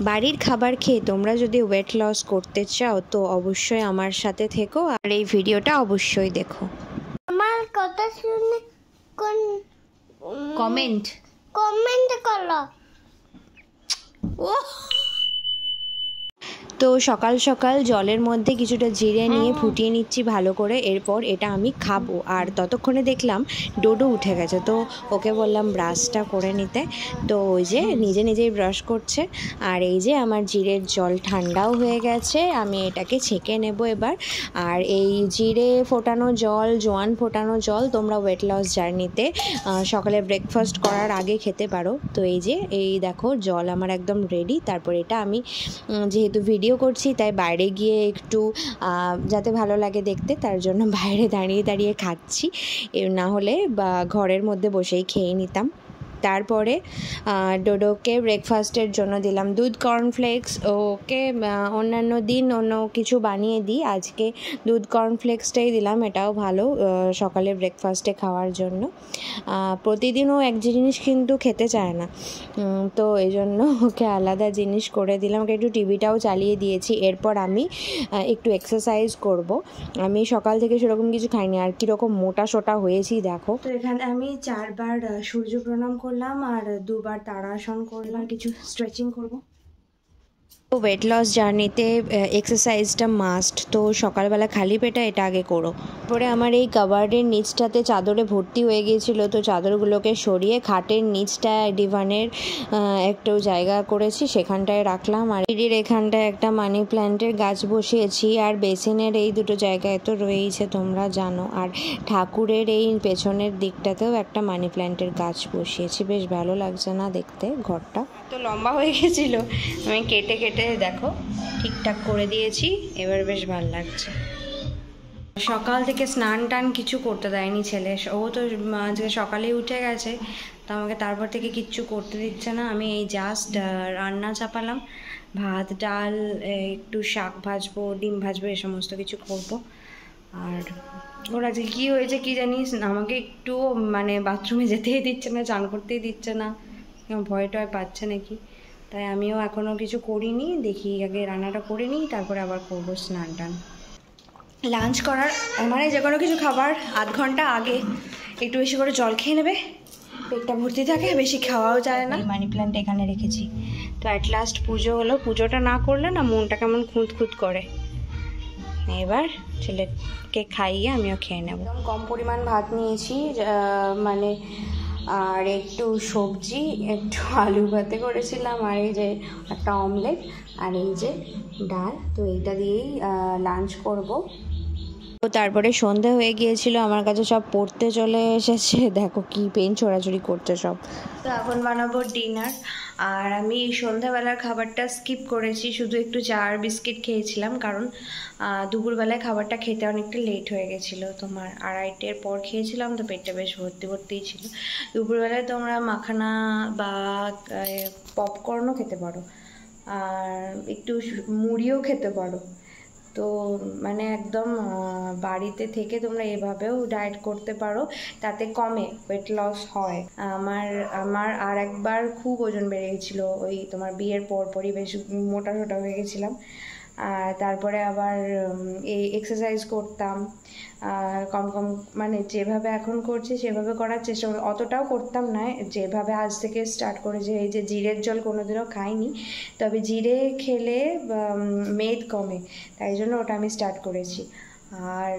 বাড়ির খাবার খেয়ে তোমরা যদি ওয়েট লস করতে চাও তো অবশ্যই আমার সাথে থেকো আর এই ভিডিওটা অবশ্যই দেখো। আমার কথা শুনে কমেন্ট করো। ও তো সকাল সকাল জলের মধ্যে কিছুটা জিরে নিয়ে ফুটিয়ে নিচ্ছি ভালো করে, এরপর এটা আমি খাবো। আর ততক্ষণে দেখলাম ডোডো উঠে গেছে, তো ওকে বললাম ব্রাশটা করে নিতে। তো ওই যে নিজে নিজেই ব্রাশ করছে। আর এই যে আমার জিরের জল ঠান্ডাও হয়ে গেছে, আমি এটাকে ছেঁকে নেব এবার। আর এই জিরে ফোটানো জল, জোয়ান ফোটানো জল তোমরা ওয়েট লস জার্নিতে সকালে ব্রেকফাস্ট করার আগে খেতে পারো। তো এই দেখো জল আমার একদম রেডি। তারপর এটা আমি যেহেতু ভিডিও করছি তাই বাইরে গিয়ে একটু যাতে ভালো লাগে দেখতে, তার জন্য বাইরে দাঁড়িয়ে দাঁড়িয়ে খাচ্ছি, না হলে বা ঘরের মধ্যে বসেই খেয়ে নিতাম। তারপরে ডোডোকে ব্রেকফাস্টের জন্য দিলাম দুধ কর্নফ্লেক্স। ওকে অন্যান্য দিন অন্য কিছু বানিয়ে দিই, আজকে দুধ কর্নফ্লেক্সটাই দিলাম, এটাও ভালো সকালে ব্রেকফাস্টে খাওয়ার জন্য। প্রতিদিনও এক জিনিস কিন্তু খেতে চায় না, তো এই জন্য ওকে আলাদা জিনিস করে দিলাম। ওকে একটু টিভিটাও চালিয়ে দিয়েছি। এরপর আমি একটু এক্সারসাইজ করব। আমি সকাল থেকে সেরকম কিছু খাইনি, আর কীরকম মোটা সোটা হয়েছি দেখো। তো এখানে আমি 4 বার সূর্য প্রণাম করলাম আর 2 বার তাড়াসন করলাম, কিছু স্ট্রেচিং করব। ওয়েট লস জার্নিতে এক্সারসাইজটা মাস্ট, তো সকালবেলা খালি পেটে এটা আগে করো। পরে আমার এই কাবার্ডের নিচটাতে চাদরে ভর্তি হয়ে গিয়েছিল, তো চাদরগুলোকে সরিয়ে খাটের নিচটা ডিভানের একটু জায়গা করেছি, সেখানটায় রাখলাম। আর সিঁড়ির এখানটায় একটা মানি প্ল্যান্টের গাছ বসিয়েছি, আর বেসিনের এই দুটো জায়গায় তো রয়েইছে তোমরা জানো। আর ঠাকুরের এই পেছনের দিকটাতেও একটা মানি প্ল্যান্টের গাছ বসিয়েছি, বেশ ভালো লাগছে না দেখতে ঘরটা। তো লম্বা হয়ে গেছিলো, আমি কেটে কেটে দেখো ঠিকঠাক করে দিয়েছি, এবার বেশ ভালো লাগছে। সকাল থেকে স্নান টান কিছু করতে দেয়নি ছেলে, ও তো আজকে সকালেই উঠে গেছে, তো আমাকে তারপর থেকে কিচ্ছু করতে দিচ্ছে না। আমি এই জাস্ট রান্না চাপালাম, ভাত ডাল একটু শাক ভাজবো, ডিম ভাজবো, এই সমস্ত কিছু করবো। আর ওর আজকে কী হয়েছে কি জানিস, আমাকে একটু মানে বাথরুমে যেতেই দিচ্ছে না, চান করতেই দিচ্ছে না, ভয় টয় পাচ্ছে নাকি, তাই আমিও এখনও কিছু করিনি। দেখি আগে রান্নাটা করে নিই, তারপরে আবার করবো স্নান টান। লাঞ্চ করার মানে যে কোনো কিছু খাবার আধ ঘন্টা আগে একটু বেশি করে জল খেয়ে নেবে, পেটটা ভর্তি থাকে, বেশি খাওয়াও যায় না। মানি প্ল্যান্ট এখানে রেখেছি। তো অ্যাট লাস্ট পুজো হলো, পুজোটা না করলে না মনটা কেমন খুঁত খুঁত করে। এবার ছেলেকে খাইয়ে আমিও খেয়ে নেব। কম পরিমাণ ভাত নিয়েছি, মানে আর একটু সবজি, একটু আলু ভাতে করেছিলাম, আর এই যে একটা অমলেট, আর এই যে ডাল। তো এইটা দিয়েই লাঞ্চ করব। তো তারপরে সন্ধে হয়ে গিয়েছিল, আমার কাছে সব পড়তে চলে এসেছে, দেখো কি পেন ছোড়াছুড়ি করছে সব। তো এখন বানাবো ডিনার। আর আমি সন্ধ্যাবেলার খাবারটা স্কিপ করেছি, শুধু একটু চা আর বিস্কিট খেয়েছিলাম, কারণ দুপুরবেলায় খাবারটা খেতে অনেকটা লেট হয়ে গেছিলো, তোমার 2:30-এর পর খেয়েছিলাম, তো পেটটা বেশ ভর্তি ভর্তিই ছিল। দুপুরবেলায় তোমরা মাখানা বা পপকর্নও খেতে পারো, আর একটু মুড়িও খেতে পারো। তো মানে একদম বাড়িতে থেকে তোমরা এভাবেও ডায়েট করতে পারো, তাতে কমে, ওয়েট লস হয়। আমার আর একবার খুব ওজন বেড়ে গেছিলো, ওই তোমার বিয়ের পরপরই বেশ মোটা সোটা হয়ে গেছিলাম। আর তারপরে আবার এই এক্সারসাইজ করতাম, কম কম মানে যেভাবে এখন করছি সেভাবে করার চেষ্টা করি, অতটাও করতাম না যেভাবে আজ থেকে স্টার্ট করেছি। এই যে জিরের জল কোনোদিনও খাইনি, তবে জিরে খেলে মেদ কমে, তাই জন্য ওটা আমি স্টার্ট করেছি। আর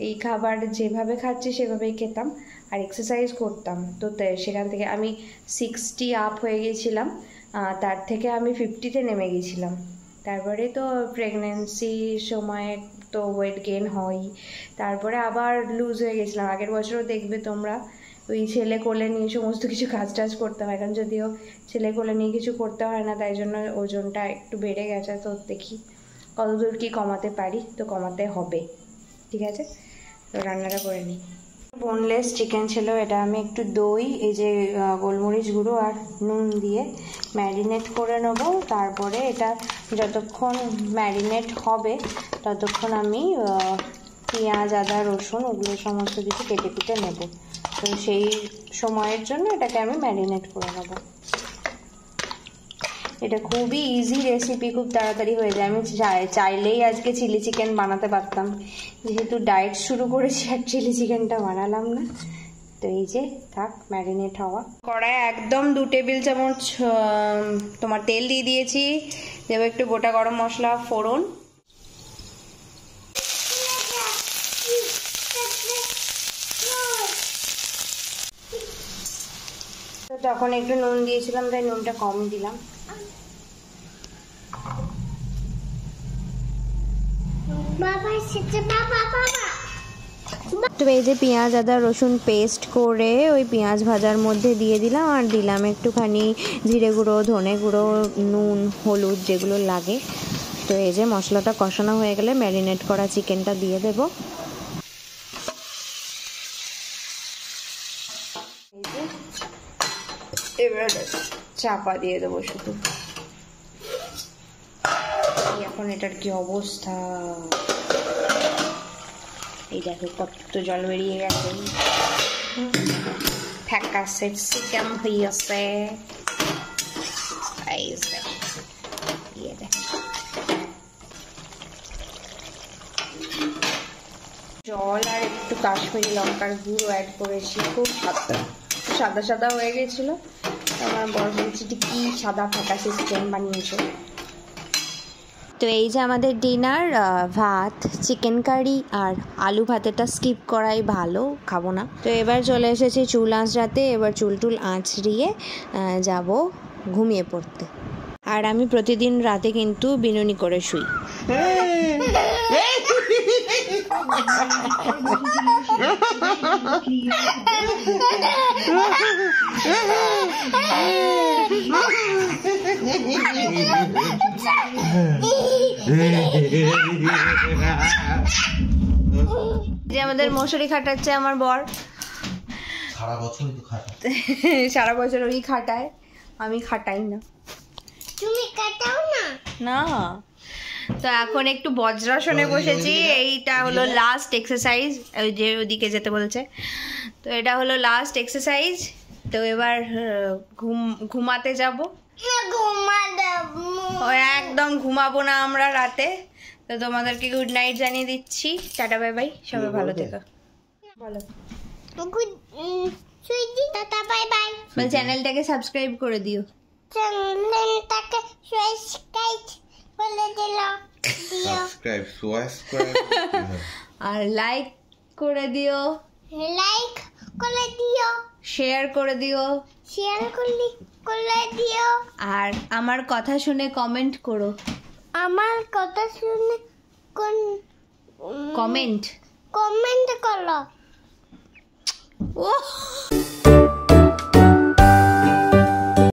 এই খাবার যেভাবে খাচ্ছি সেভাবেই খেতাম, আর এক্সারসাইজ করতাম। তো সেখান থেকে আমি 60 আপ হয়ে গেছিলাম, তার থেকে আমি 50-তে নেমে গেছিলাম। তারপরে তো প্রেগনেন্সির সময় তো ওয়েট গেইন হয়ই, তারপরে আবার লুজ হয়ে গেছিলাম। আগের বছরও দেখবে তোমরা ওই ছেলে কোলে নিয়ে সমস্ত কিছু কাজ টাজ করতাম, এখন যদিও ছেলে কোলে নিয়ে কিছু করতে হয় না, তাই জন্য ওজনটা একটু বেড়ে গেছে। তো দেখি কতদূর কি কমাতে পারি, তো কমাতে হবে, ঠিক আছে। তো রান্নাটা করে নিই। বোনলেস চিকেন ছিল, এটা আমি একটু দই, এই যে গোলমরিচ গুঁড়ো আর নুন দিয়ে ম্যারিনেট করে নেব। তারপরে এটা যতক্ষণ ম্যারিনেট হবে ততক্ষণ আমি পেঁয়াজ আদা রসুন ওগুলো সমস্ত কিছু কেটে কুটে নেব। তো সেই সময়ের জন্য এটাকে আমি ম্যারিনেট করে নেব। এটা খুবই ইজি রেসিপি, খুব তাড়াতাড়ি হয়ে যায়। আমি চাইলেই আজকে চিলি চিকেন বানাতে পারতাম, যেহেতু ডায়েট শুরু করেছি আর চিলি চিকেনটা বানালাম না। তো এই যে থাক ম্যারিনেট হওয়া। কড়ায় একদম 2 টেবিল চামচ তোমার তেল দিয়ে দিয়েছি। দেবো একটু গোটা গরম মশলা, ফোড়ন, তখন একটু নুন দিয়েছিলাম তাই নুনটা কম দিলাম। তো এই যে পেঁয়াজ আদা রসুন পেস্ট করে ওই পেঁয়াজ ভাজার মধ্যে দিয়ে দিলাম, আর দিলাম একটুখানি জিরে গুঁড়ো, ধনে গুঁড়ো, নুন, হলুদ যেগুলো লাগে। তো এই যে মশলাটা কষানো হয়ে গেলে ম্যারিনেট করা চিকেনটা দিয়ে দেবো। এবার চাপা দিয়ে দেবো শুধু। এখন এটার কি অবস্থা, এই দেখো কত জল বেরিয়ে গেছে, ফ্যাকাসে চিকেন হয়েছে। জল আর একটু কাশ্মীরি লঙ্কার গুঁড়ো অ্যাড করেছি, খুব সাদা সাদা হয়ে গেছিল। আমার বড় বলছি কি সাদা ফ্যাকাসে চিকেন বানিয়েছো। তো এই যে আমাদের ডিনার, ভাত, চিকেন কারি আর আলু ভাতেটা স্কিপ করাই ভালো, খাবো না। তো এবার চলে এসেছি চুল আঁচড়াতে। এবার চুল আঁচড়িয়ে যাব ঘুমিয়ে পড়তে। আর আমি প্রতিদিন রাতে কিন্তু বিনুনি করে শুই। যে আমাদের মশুরি খাটাচ্ছে আমার বর, সারা বছর ওই খাটায়, আমি খাটাই না। তুমি কাটাও না? না। তো এখন একটু বজ্রাসনে বসেছি। এইটা হলো লাস্ট এক্সারসাইজ, ওই যে ওদিকে যেতে বলছে। তো এটা হলো লাস্ট এক্সারসাইজ। তো এবার ঘুমাতে যাব। একদম ঘুমাবো না আমরা রাতে। তো তোমাদেরকে গুড নাইট জানিয়ে দিচ্ছি, টাটা বাই বাই, সবাই ভালো থেকো। বলো বাই বাই। চ্যানেলটাকে সাবস্ক্রাইব করে দিও। চ্যানেলটাকে সাবস্ক্রাইব করে দিও। আর লাইক করে দিও, লাইক করে দিও, শেয়ার করে দিও, শেয়ার করে দিও। আর আমার কথা শুনে কমেন্ট করো। আমার কথা শুনে কমেন্ট করো। ও